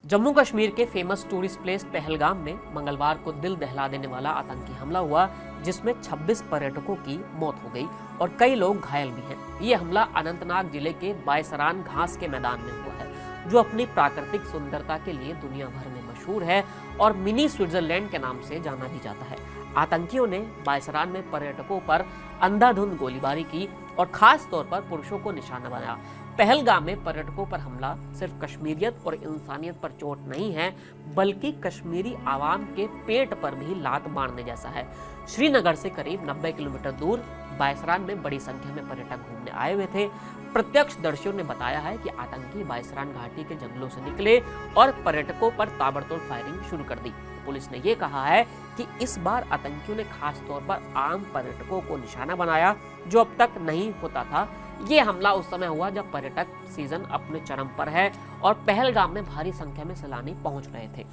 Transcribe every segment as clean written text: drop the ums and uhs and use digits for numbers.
जम्मू कश्मीर के famous tourist place Pahalgam में मंगलवार को दिल दहला देने वाला आतंकी हमला हुआ, जिसमें 26 पर्यटकों की मौत हो गई और कई लोग घायल भी हैं। ये हमला अनंतनाग जिले के बायसरान घास के मैदान में हुआ है, जो अपनी प्राकृतिक सुंदरता के लिए दुनिया भर में मशहूर है और मिनी स्विट्जरलैंड के नाम से जाना भी जाता है। आतंकियों ने बायसरान में पर्यटकों पर अंधाधुंध गोलीबारी की और खास तौर पर पुरुषों को निशाना बनाया। पहलगाम में पर्यटकों पर हमला सिर्फ कश्मीरियत और इंसानियत पर चोट नहीं है, बल्कि कश्मीरी आवाम के पेट पर भी लात मारने जैसा है। श्रीनगर से करीब 90 किलोमीटर दूर बायसरान में बड़ी संख्या में पर्यटक घूमने आए हुए थे। प्रत्यक्षदर्शियों ने बताया है कि आतंकी बायसरान घाटी के जंगलों से निकले और पर्यटकों पर ताबड़तोड़ फायरिंग शुरू कर दी। पुलिस ने यह कहा है कि इस बार आतंकियों ने खास तौर पर आम पर्यटकों को निशाना बनाया, जो अब तक नहीं होता था। ये हमला उस समय हुआ जब पर्यटक सीजन अपने चरम पर है और पहलगाम में भारी संख्या में सैलानी पहुंच रहे थे।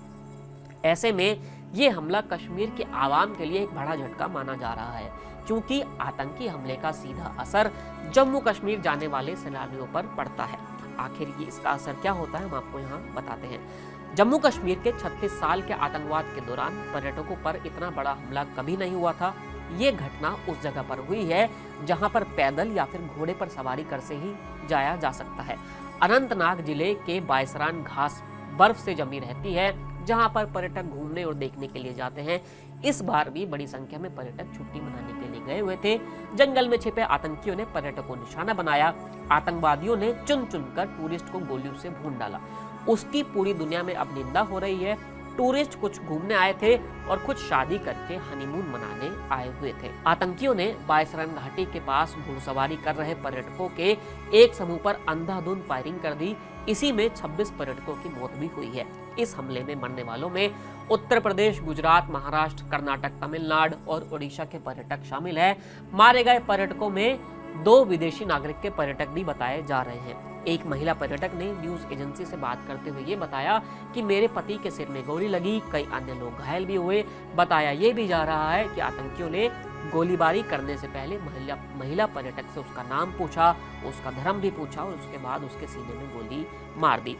ऐसे में ये हमला कश्मीर के आवाम के लिए एक बड़ा झटका माना जा रहा है, क्योंकि आतंकी हमले का सीधा असर जम्मू कश्मीर जाने वाले सैलानियों पर पड़ता है। आखिर ये इसका असर क्या होता है, हम आपको यहाँ बताते हैं। जम्मू कश्मीर के 36 साल के आतंकवाद के दौरान पर्यटकों पर इतना बड़ा हमला कभी नहीं हुआ था। ये घटना उस जगह पर हुई है जहां पर पैदल या फिर घोड़े पर सवारी कर से ही जाया जा सकता है। अनंतनाग जिले के बायसरान घास बर्फ से जमी रहती है, जहां पर पर्यटक घूमने और देखने के लिए जाते हैं। इस बार भी बड़ी संख्या में पर्यटक छुट्टी मनाने के लिए गए हुए थे। जंगल में छिपे आतंकियों ने पर्यटकों को निशाना बनाया। आतंकवादियों ने चुन चुनकर टूरिस्ट को गोलियों से भून डाला। उसकी पूरी दुनिया में अब निंदा हो रही है। टूरिस्ट कुछ घूमने आए थे और कुछ शादी करके हनीमून मनाने आए हुए थे। आतंकियों ने बायसरान घाटी के पास घुड़सवारी कर रहे पर्यटकों के एक समूह पर अंधाधुंध फायरिंग कर दी। इसी में 26 पर्यटकों की मौत भी हुई है। इस हमले में मरने वालों में उत्तर प्रदेश, गुजरात, महाराष्ट्र, कर्नाटक, तमिलनाडु और उड़ीसा के पर्यटक शामिल है। मारे गए पर्यटकों में 2 विदेशी नागरिक के पर्यटक भी बताए जा रहे हैं। एक महिला पर्यटक ने न्यूज एजेंसी से बात करते हुए ये बताया कि मेरे पति के सिर में गोली लगी, कई अन्य लोग घायल भी हुए। बताया ये भी जा रहा है कि आतंकियों ने गोलीबारी करने से पहले महिला पर्यटक से उसका नाम पूछा, उसका धर्म भी पूछा और उसके बाद उसके सीने में गोली मार दी।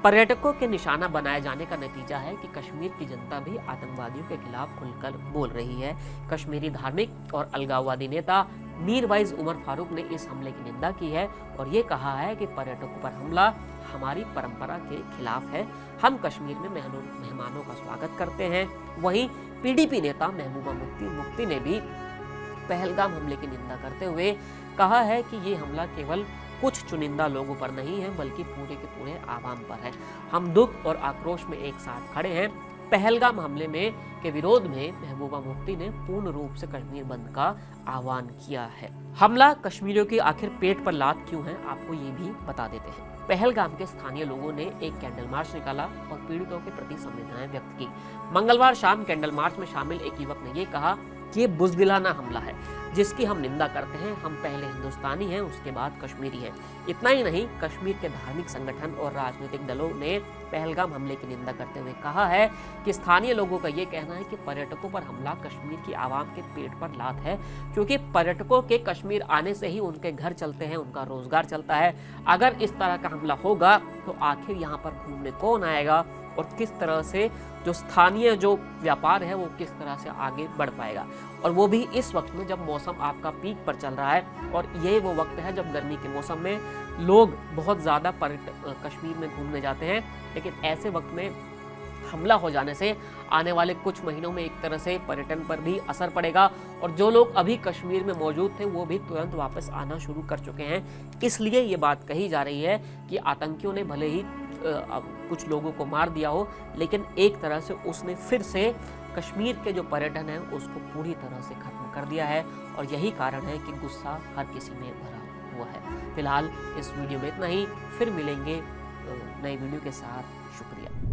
पर्यटकों के निशाना बनाए जाने का नतीजा है कि कश्मीर की जनता भी आतंकवादियों के खिलाफ खुलकर बोल रही है। कश्मीरी धार्मिक और अलगाववादी नेता मीरवाइज उमर फारूक ने इस हमले की निंदा की है और ये कहा है कि पर्यटकों पर हमला हमारी परंपरा के खिलाफ है। हम कश्मीर में मेहमानों का स्वागत करते हैं। वहीं पीडीपी नेता महबूबा मुफ्ती ने भी पहलगाम हमले की निंदा करते हुए कहा है कि ये हमला केवल कुछ चुनिंदा लोगों पर नहीं है, बल्कि पूरे के पूरे आवाम पर है। हम दुख और आक्रोश में एक साथ खड़े हैं। पहलगाम हमले में के विरोध में महबूबा मुफ्ती ने पूर्ण रूप से कश्मीर बंद का आह्वान किया है। हमला कश्मीरियों की आखिर पेट पर लात क्यों है, आपको ये भी बता देते हैं। पहलगाम के स्थानीय लोगों ने एक कैंडल मार्च निकाला और पीड़ितों के प्रति संवेदनाएं व्यक्त की। मंगलवार शाम कैंडल मार्च में शामिल एक युवक ने यह कहा कि ये बुज़दिलाना हमला है, जिसकी हम निंदा करते हैं। हम पहले हिंदुस्तानी हैं, उसके बाद कश्मीरी हैं। इतना ही नहीं, कश्मीर के धार्मिक संगठन और राजनीतिक दलों ने पहलगाम हमले की निंदा करते हुए कहा है कि स्थानीय लोगों का ये कहना है कि पर्यटकों पर हमला कश्मीर की आवाम के पेट पर लात है, क्योंकि पर्यटकों के कश्मीर आने से ही उनके घर चलते हैं, उनका रोजगार चलता है। अगर इस तरह का हमला होगा तो आखिर यहाँ पर घूमने कौन आएगा और किस तरह से जो स्थानीय जो व्यापार है वो किस तरह से आगे बढ़ पाएगा, और वो भी इस वक्त में जब मौसम आपका पीक पर चल रहा है। और ये वो वक्त है जब गर्मी के मौसम में लोग बहुत ज़्यादा कश्मीर में घूमने जाते हैं, लेकिन ऐसे वक्त में हमला हो जाने से आने वाले कुछ महीनों में एक तरह से पर्यटन पर भी असर पड़ेगा और जो लोग अभी कश्मीर में मौजूद थे वो भी तुरंत वापस आना शुरू कर चुके हैं। इसलिए ये बात कही जा रही है कि आतंकियों ने भले ही कुछ लोगों को मार दिया हो, लेकिन एक तरह से उसने फिर से कश्मीर के जो पर्यटन है उसको पूरी तरह से खत्म कर दिया है, और यही कारण है कि गुस्सा हर किसी में भरा हुआ है। फिलहाल इस वीडियो में इतना ही, फिर मिलेंगे नए वीडियो के साथ। शुक्रिया।